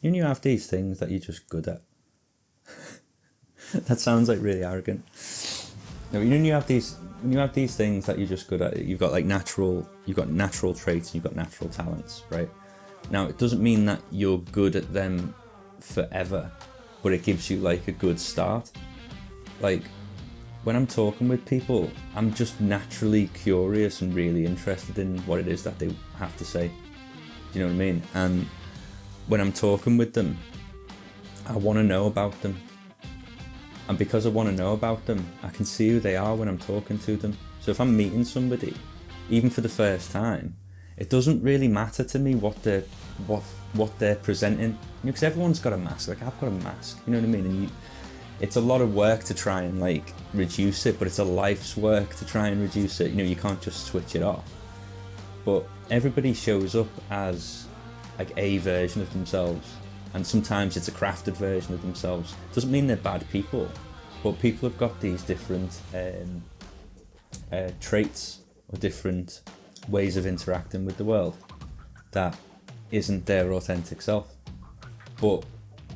You have these things that you're just good at. That sounds like really arrogant. No, you have these things that you're just good at. You've got natural traits and you've got natural talents, right? Now, it doesn't mean that you're good at them forever, but it gives you a good start. When I'm talking with people, I'm just naturally curious and really interested in what it is that they have to say. Do you know what I mean? And when I'm talking with them, I want to know about them. And because I want to know about them, I can see who they are when I'm talking to them. So if I'm meeting somebody, even for the first time, it doesn't really matter to me what they're presenting. Because everyone's got a mask. I've got a mask. You know what I mean? And it's a lot of work to try and reduce it, but it's a life's work to try and reduce it. You can't just switch it off. But everybody shows up as a version of themselves. And sometimes it's a crafted version of themselves. Doesn't mean they're bad people, but people have got these different traits or different ways of interacting with the world that isn't their authentic self. But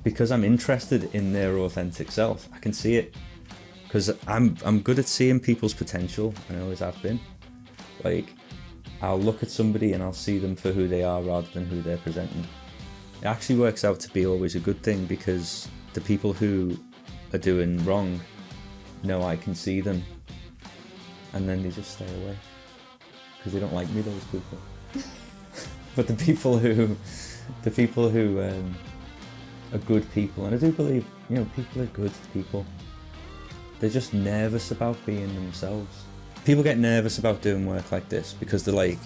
because I'm interested in their authentic self, I can see it. Because I'm good at seeing people's potential, and I always have been. I'll look at somebody and I'll see them for who they are rather than who they're presenting. It actually works out to be always a good thing, because the people who are doing wrong know I can see them, and then they just stay away because they don't like me, those people. But the people who are good people, and I do believe people are good people, they're just nervous about being themselves. People get nervous about doing work like this because they're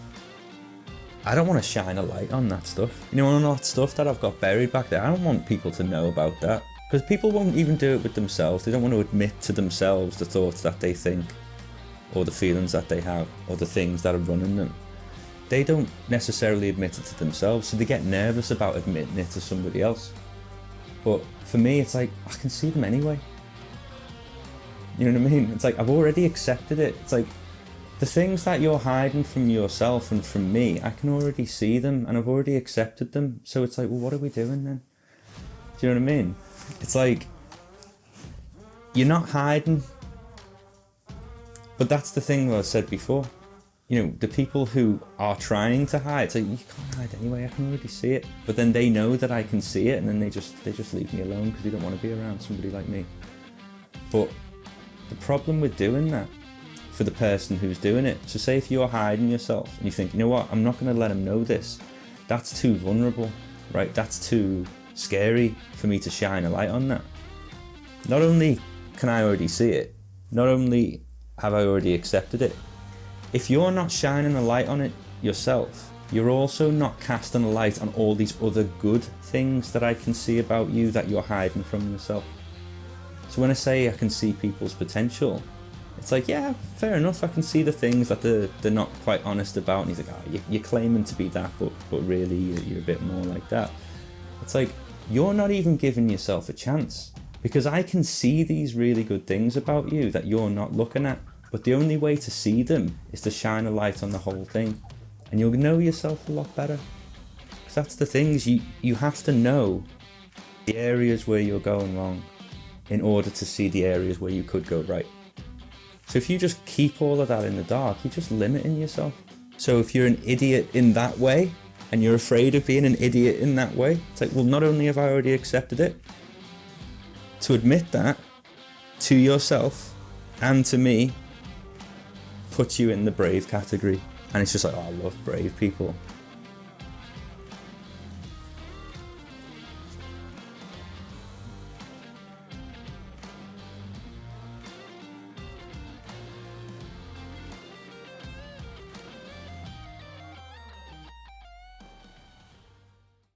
I don't want to shine a light on that stuff. On that stuff that I've got buried back there. I don't want people to know about that. Because people won't even do it with themselves. They don't want to admit to themselves the thoughts that they think, or the feelings that they have, or the things that are running them. They don't necessarily admit it to themselves, so they get nervous about admitting it to somebody else. But for me, it's I can see them anyway. You know what I mean? It's I've already accepted it. It's the things that you're hiding from yourself and from me, I can already see them and I've already accepted them. So it's well, what are we doing then? Do you know what I mean? It's you're not hiding. But that's the thing that I said before. The people who are trying to hide, you can't hide anyway, I can already see it. But then they know that I can see it, and then they just leave me alone because they don't want to be around somebody like me. But the problem with doing that, for the person who's doing it, so say if you're hiding yourself and you think, you know what, I'm not going to let him know this, that's too vulnerable, right? That's too scary for me to shine a light on that. Not only can I already see it, not only have I already accepted it, if you're not shining a light on it yourself, you're also not casting a light on all these other good things that I can see about you that you're hiding from yourself. So when I say I can see people's potential, it's yeah, fair enough, I can see the things that they're not quite honest about. And he's you're claiming to be that, but really you're a bit more like that. It's you're not even giving yourself a chance, because I can see these really good things about you that you're not looking at. But the only way to see them is to shine a light on the whole thing, and you'll know yourself a lot better. Because that's the thing, is you have to know the areas where you're going wrong in order to see the areas where you could go right. So if you just keep all of that in the dark, you're just limiting yourself. So if you're an idiot in that way, and you're afraid of being an idiot in that way, it's well, not only have I already accepted it, to admit that to yourself and to me puts you in the brave category. And it's just I love brave people.